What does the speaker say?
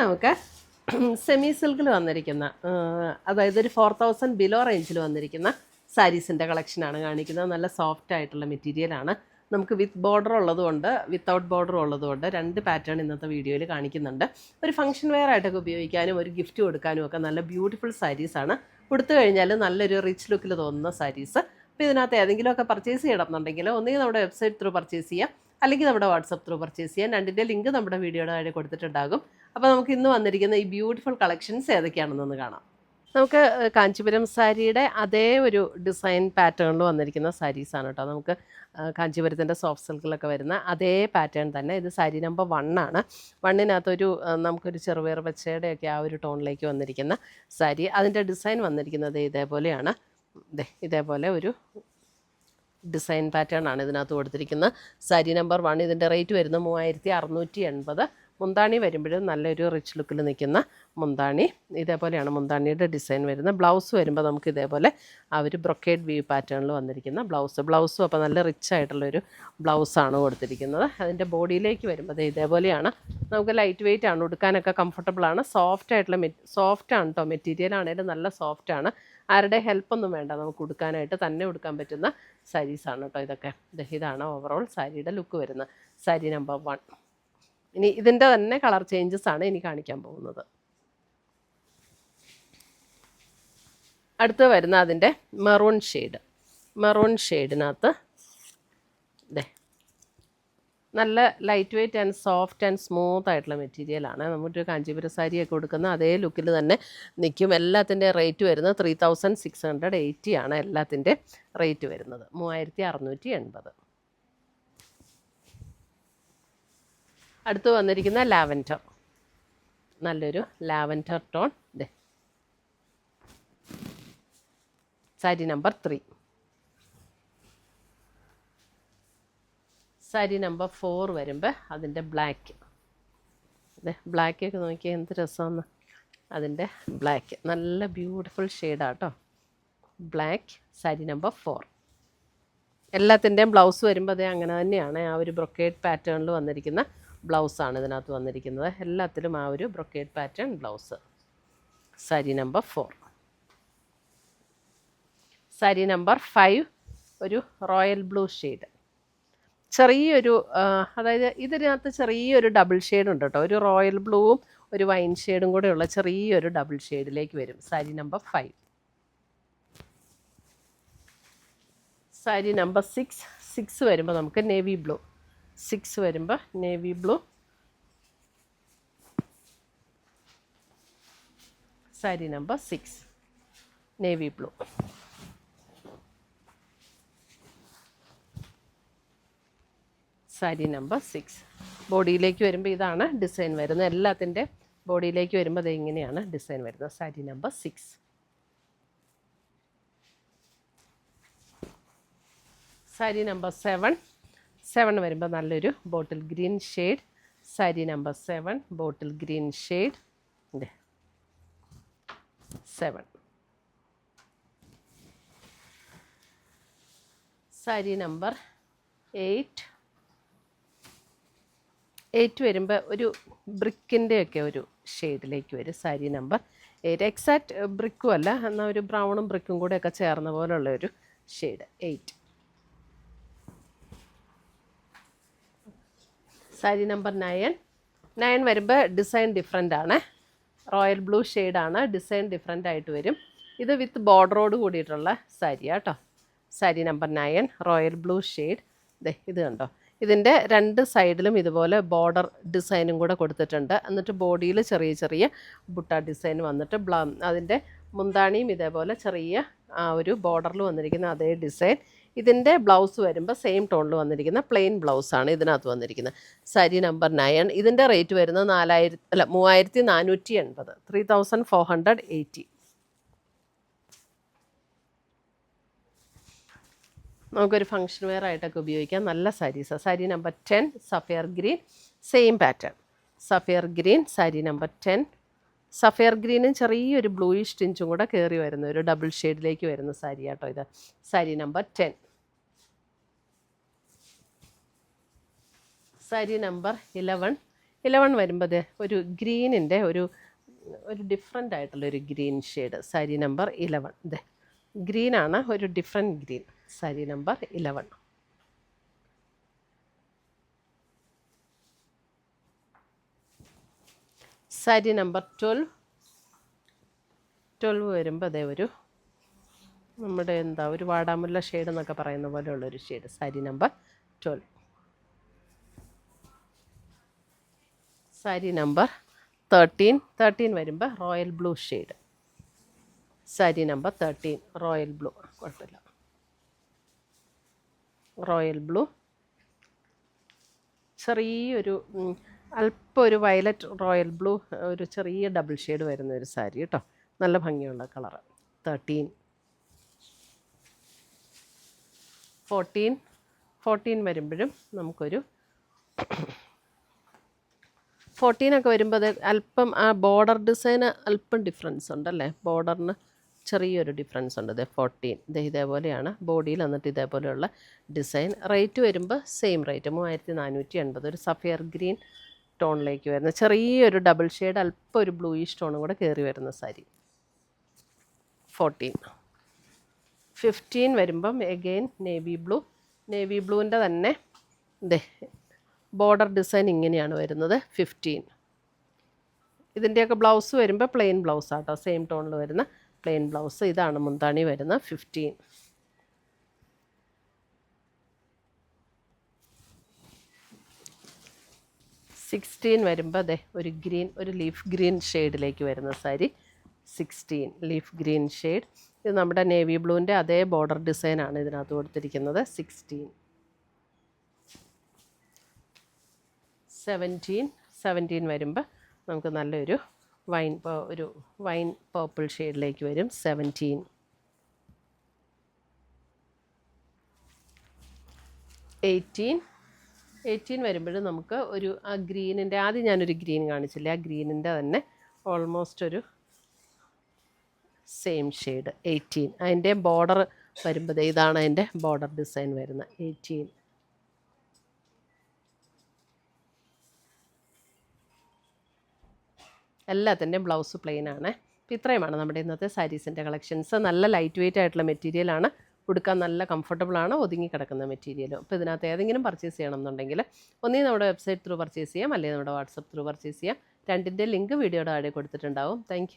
നമുക്ക് സെമി സിൽക്കിൽ വന്നിരിക്കുന്ന അതായത് ഒരു 4000 ബിലോ റേഞ്ചിൽ വന്നിരിക്കുന്ന സാരീസിൻ്റെ കളക്ഷനാണ് കാണിക്കുന്നത്. നല്ല സോഫ്റ്റ് ആയിട്ടുള്ള മെറ്റീരിയലാണ്. നമുക്ക് വിത്ത് ബോർഡർ ഉള്ളതുകൊണ്ട് വിത്തൗട്ട് ബോർഡർ ഉള്ളതുകൊണ്ട് രണ്ട് പാറ്റേൺ ഇന്നത്തെ വീഡിയോയിൽ കാണിക്കുന്നുണ്ട്. ഒരു ഫംഗ്ഷൻ വെയർ ആയിട്ടൊക്കെ ഉപയോഗിക്കാനും ഒരു ഗിഫ്റ്റ് കൊടുക്കാനും ഒക്കെ നല്ല ബ്യൂട്ടിഫുൾ സാരീസാണ്. കൊടുത്തു കഴിഞ്ഞാൽ നല്ലൊരു റിച്ച് ലുക്കിൽ തോന്നുന്ന സാരീസ്. അപ്പോൾ ഇതിനകത്ത് ഏതെങ്കിലുമൊക്കെ പർച്ചേസ് ചെയ്യണമെന്നുണ്ടെങ്കിൽ ഒന്നുകിൽ നമ്മുടെ വെബ്സൈറ്റ് ത്രൂ പർച്ചേസ് ചെയ്യാം, അല്ലെങ്കിൽ നമ്മുടെ വാട്സപ്പ് ത്രൂ പർച്ചേസ് ചെയ്യാം. രണ്ടിൻ്റെ ലിങ്ക് നമ്മുടെ വീഡിയോയുടെ താഴെ കൊടുത്തിട്ടുണ്ടാകും. അപ്പോൾ നമുക്ക് ഇന്ന് വന്നിരിക്കുന്ന ഈ ബ്യൂട്ടിഫുൾ കളക്ഷൻസ് ഏതൊക്കെയാണെന്നൊന്ന് കാണാം. നമുക്ക് കാഞ്ചീപുരം സാരിയുടെ അതേ ഒരു ഡിസൈൻ പാറ്റേണിൽ വന്നിരിക്കുന്ന സാരീസാണ് കേട്ടോ. നമുക്ക് കാഞ്ചീപുരത്തിൻ്റെ സോഫ്റ്റ് സിൽക്കിലൊക്കെ വരുന്ന അതേ പാറ്റേൺ തന്നെ. ഇത് സാരി നമ്പർ 1 ആണ്. 1-നകത്തൊരു നമുക്കൊരു ചെറുപയർ പച്ചയുടെയൊക്കെ ആ ഒരു ടോണിലേക്ക് വന്നിരിക്കുന്ന സാരി. അതിൻ്റെ ഡിസൈൻ വന്നിരിക്കുന്നത് ഇതേപോലെയാണ്. ഇതേപോലെ ഒരു ഡിസൈൻ പാറ്റേൺ ആണ് ഇതിനകത്ത് കൊടുത്തിരിക്കുന്നത്. സാരി നമ്പർ 1. ഇതിൻ്റെ റേറ്റ് വരുന്നത് 3680. മുന്താണി വരുമ്പോഴും നല്ലൊരു റിച്ച് ലുക്കിൽ നിൽക്കുന്ന മുന്താണി. ഇതേപോലെയാണ് മുന്താണിയുടെ ഡിസൈൻ വരുന്നത്. ബ്ലൗസ് വരുമ്പോൾ നമുക്ക് ഇതേപോലെ ആ ഒരു ബ്രൊക്കേഡ് വ്യൂ പാറ്റേണിൽ വന്നിരിക്കുന്ന ബ്ലൗസും അപ്പോൾ നല്ല റിച്ച് ആയിട്ടുള്ളൊരു ബ്ലൗസാണ് കൊടുത്തിരിക്കുന്നത്. അതിൻ്റെ ബോഡിയിലേക്ക് വരുമ്പോൾ ഇതേപോലെയാണ്. നമുക്ക് ലൈറ്റ് വെയിറ്റ് ആണ്, ഉടുക്കാനൊക്കെ കംഫർട്ടബിളാണ്. സോഫ്റ്റാണ് കേട്ടോ. മെറ്റീരിയൽ ആണെങ്കിലും നല്ല സോഫ്റ്റാണ്. ആരുടെ ഹെൽപ്പൊന്നും വേണ്ട, നമുക്ക് ഉടുക്കാനായിട്ട് തന്നെ ഉടുക്കാൻ പറ്റുന്ന സാരീസാണ് കേട്ടോ ഇതൊക്കെ. ഇതാണ് ഓവറോൾ സാരിയുടെ ലുക്ക് വരുന്നത്. സാരി നമ്പർ 1. ഇനി ഇതിൻ്റെ തന്നെ കളർ ചേഞ്ചസ് ആണ് ഇനി കാണിക്കാൻ പോകുന്നത്. അടുത്ത് വരുന്ന അതിൻ്റെ മെറൂൺ ഷെയ്ഡിനകത്ത് നല്ല light weight and soft and smooth ആയിട്ടുള്ള മെറ്റീരിയലാണ്. നമുക്ക് കാഞ്ചീപുരം സാരിയൊക്കെ കൊടുക്കുന്ന അതേ ലുക്കിൽ തന്നെ നിൽക്കും. എല്ലാത്തിൻ്റെ റേറ്റ് വരുന്നത് 3680 ആണ്. എല്ലാത്തിൻ്റെ റേറ്റ് വരുന്നത് 3680. അടുത്ത് വന്നിരിക്കുന്ന ലാവൻഡർ, നല്ലൊരു lavender tone. Sari number 3. Sari number 4 വരുമ്പോൾ അതിൻ്റെ ബ്ലാക്കൊക്കെ നോക്കിയാൽ എന്ത് രസമാണ്. അതിൻ്റെ ബ്ലാക്ക് നല്ല ബ്യൂട്ടിഫുൾ ഷെയ്ഡാണ് കേട്ടോ. Black sari number 4. എല്ലാത്തിൻ്റെയും ബ്ലൗസ് വരുമ്പോൾ അങ്ങനെ തന്നെയാണ്. ആ ഒരു ബ്രൊക്കേഡ് പാറ്റേണിൽ വന്നിരിക്കുന്ന ബ്ലൗസാണ് ഇതിനകത്ത് വന്നിരിക്കുന്നത്. എല്ലാത്തിലും ആ ഒരു brocade pattern blouse. Sari number 4. Sari number 5 ഒരു റോയൽ ബ്ലൂ ഷെയ്ഡ്. ചെറിയൊരു അതായത് ഇതിനകത്ത് ചെറിയൊരു ഡബിൾ ഷെയ്ഡ് ഉണ്ട് കേട്ടോ. ഒരു റോയൽ ബ്ലൂവും ഒരു വൈൻ ഷെയ്ഡും കൂടെയുള്ള ചെറിയൊരു ഡബിൾ ഷെയ്ഡിലേക്ക് വരും. സാരി നമ്പർ 5. സാരി നമ്പർ 6 വരുമ്പോൾ നമുക്ക് നേവി ബ്ലൂ. 6 വരുമ്പോൾ navy blue. Sari number 6 navy blue. Sari number 6. ബോഡിയിലേക്ക് വരുമ്പോൾ ഇതാണ് ഡിസൈൻ വരുന്നത്. എല്ലാത്തിൻ്റെ ബോഡിയിലേക്ക് വരുമ്പോൾ അത് ഇങ്ങനെയാണ് ഡിസൈൻ വരുന്നത്. സാരി നമ്പർ 6. സാരി നമ്പർ 7 വരുമ്പോൾ നല്ലൊരു bottle green shade. Sari number 7 bottle green shade. 7. Sari number 8 വരുമ്പോൾ ഒരു ബ്രിക്കിൻ്റെയൊക്കെ ഒരു ഷെയ്ഡിലേക്ക് വരും. സാരി നമ്പർ 8. എക്സാക്റ്റ് ബ്രിക്കും അല്ല, എന്നാൽ ഒരു ബ്രൗണും ബ്രിക്കും കൂടെയൊക്കെ ചേർന്ന പോലുള്ള ഒരു ഷെയ്ഡ്. 8. സാരി നമ്പർ 9 വരുമ്പോൾ ഡിസൈൻ ഡിഫറെൻ്റ് ആണ്. റോയൽ ബ്ലൂ ഷെയ്ഡാണ്. ഡിസൈൻ ഡിഫറെൻ്റ് ആയിട്ട് വരും. ഇത് വിത്ത് ബോർഡറോട് കൂടിയിട്ടുള്ള സാരിയാണ് കേട്ടോ. Sari number 9 royal blue shade. ഇത് കണ്ടോ, ഇതിൻ്റെ രണ്ട് സൈഡിലും ഇതുപോലെ ബോർഡർ ഡിസൈനും കൂടെ കൊടുത്തിട്ടുണ്ട്. എന്നിട്ട് ബോഡിയിൽ ചെറിയ ചെറിയ ബുട്ട ഡിസൈൻ വന്നിട്ട് അതിൻ്റെ മുന്താണിയും ഇതേപോലെ ചെറിയ ആ ഒരു ബോർഡറിൽ വന്നിരിക്കുന്ന അതേ ഡിസൈൻ. ഇതിൻ്റെ ബ്ലൗസ് വരുമ്പോൾ സെയിം ടോണിൽ വന്നിരിക്കുന്ന പ്ലെയിൻ ബ്ലൗസാണ് ഇതിനകത്ത് വന്നിരിക്കുന്നത്. സാരി നമ്പർ 9. ഇതിൻ്റെ റേറ്റ് വരുന്നത് 3480. 3480. നമുക്കൊരു ഫംഗ്ഷൻ വെയർ ആയിട്ടൊക്കെ ഉപയോഗിക്കാം. നല്ല സാരീസാണ്. Sari number 10 sapphire green. Same pattern sapphire green. Sari number 10 sapphire ഗ്രീനും ചെറിയൊരു ബ്ലൂയിഷ് ടിഞ്ചും കൂടെ കയറി വരുന്ന ഒരു ഡബിൾ ഷെയ്ഡിലേക്ക് വരുന്ന സാരി കേട്ടോ ഇത്. സാരി നമ്പർ 10. സാരി നമ്പർ 11 11 വരുമ്പോൾ ദേ ഒരു ഗ്രീനിൻ്റെ ഒരു ഡിഫറെൻ്റ് ആയിട്ടുള്ളൊരു ഗ്രീൻ ഷെയ്ഡ്, സാരി നമ്പർ 11. ദേ ഗ്രീനാണ്, ഒരു different green, sari number 11. Sari number 12 വരുമ്പോൾ അതേ ഒരു നമ്മുടെ ഒരു വാടാമുല്ല ഷെയ്ഡ് എന്നൊക്കെ പറയുന്ന പോലെയുള്ളൊരു shade, sari number 12. Sari number 13 വരുമ്പോൾ royal blue shade, sari number 13 royal blue, കുഴപ്പമില്ല, റോയൽ ബ്ലൂ, ചെറിയൊരു അല്പം ഒരു വയലറ്റ് റോയൽ ബ്ലൂ, ഒരു ചെറിയ ഡബിൾ ഷെയ്ഡ് വരുന്ന ഒരു സാരി കേട്ടോ, നല്ല ഭംഗിയുള്ള കളറ്. 13. 14 വരുമ്പോഴും നമുക്കൊരു 14 ഒക്കെ വരുമ്പോൾ അത് അല്പം ആ ബോർഡർ ഡിസൈന് അല്പം ഡിഫറൻസ് ഉണ്ടല്ലേ, ബോർഡറിന് ചെറിയൊരു ഡിഫറൻസ് ഉണ്ട്. ഇത് 14 ഇതേപോലെയാണ് ബോഡിയിൽ, എന്നിട്ട് ഇതേപോലെയുള്ള ഡിസൈൻ. റേറ്റ് വരുമ്പോൾ സെയിം റേറ്റ് 3480, ഒരു സഫിയർ ഗ്രീൻ ടോണിലേക്ക് വരുന്ന ചെറിയൊരു ഡബിൾ ഷെയ്ഡ്, അല്പം ഒരു ബ്ലൂയിഷ് ടോണും കൂടെ കയറി വരുന്ന സാരി. 14. 15 വരുമ്പം എഗെയിൻ നേവി ബ്ലൂവിൻ്റെ തന്നെ ബോർഡർ ഡിസൈൻ ഇങ്ങനെയാണ് വരുന്നത്. 15. ഇതിൻ്റെയൊക്കെ ബ്ലൗസ് വരുമ്പോൾ പ്ലെയിൻ ബ്ലൗസ് ആട്ടോ, സെയിം ടോണിൽ വരുന്ന പ്ലെയിൻ ബ്ലൗസ്. ഇതാണ് മുന്താണി വരുന്ന. 15. 16 വരുമ്പോൾ ഒരു ഗ്രീൻ, ഒരു ലീഫ് ഗ്രീൻ ഷെയ്ഡിലേക്ക് വരുന്ന സാരി. 16 leaf green shade. ഇത് നമ്മുടെ നേവി ബ്ലൂവിൻ്റെ അതേ ബോർഡർ ഡിസൈനാണ് ഇതിനകത്ത് കൊടുത്തിരിക്കുന്നത്. 16. 17 വരുമ്പോൾ നമുക്ക് നല്ലൊരു വൈൻ പർപ്പിൾ ഷെയ്ഡിലേക്ക് വരും. 17. 18 വരുമ്പോൾ നമുക്ക് ആ ഗ്രീനിൻ്റെ, ആദ്യം ഞാനൊരു ഗ്രീൻ കാണിച്ചില്ലേ, ആ ഗ്രീനിൻ്റെ തന്നെ ഓൾമോസ്റ്റ് ഒരു സെയിം ഷെയ്ഡ്. 18 അതിൻ്റെ ബോർഡർ വരുമ്പോൾ ഇതാണ് അതിൻ്റെ ബോർഡർ ഡിസൈൻ വരുന്നത്. 18. എല്ലാത്തിൻ്റെയും ബ്ലൗസ് പ്ലെയിൻ ആണ്. അപ്പോൾ ഇത്രയുമാണ് നമ്മുടെ ഇന്നത്തെ സാരീസിൻ്റെ കളക്ഷൻസ്. നല്ല ലൈറ്റ് വെയ്റ്റ് ആയിട്ടുള്ള മെറ്റീരിയലാണ്, ഉടുക്കാൻ നല്ല കംഫർട്ടബിളാണ്, ഒതുങ്ങി കിടക്കുന്ന മെറ്റീരിയലും. അപ്പോൾ ഇതിനകത്ത് ഏതെങ്കിലും പർച്ചേസ് ചെയ്യണമെന്നുണ്ടെങ്കിൽ ഒന്നീ നമ്മുടെ വെബ്സൈറ്റ് ത്രൂ പർച്ചേസ് ചെയ്യാം, അല്ലെങ്കിൽ നമ്മുടെ വാട്സപ്പ് ത്രൂ പർച്ചേസ് ചെയ്യാം. രണ്ടിൻ്റെ ലിങ്ക് വീഡിയോയുടെ താഴെ കൊടുത്തിട്ടുണ്ടാവും. താങ്ക്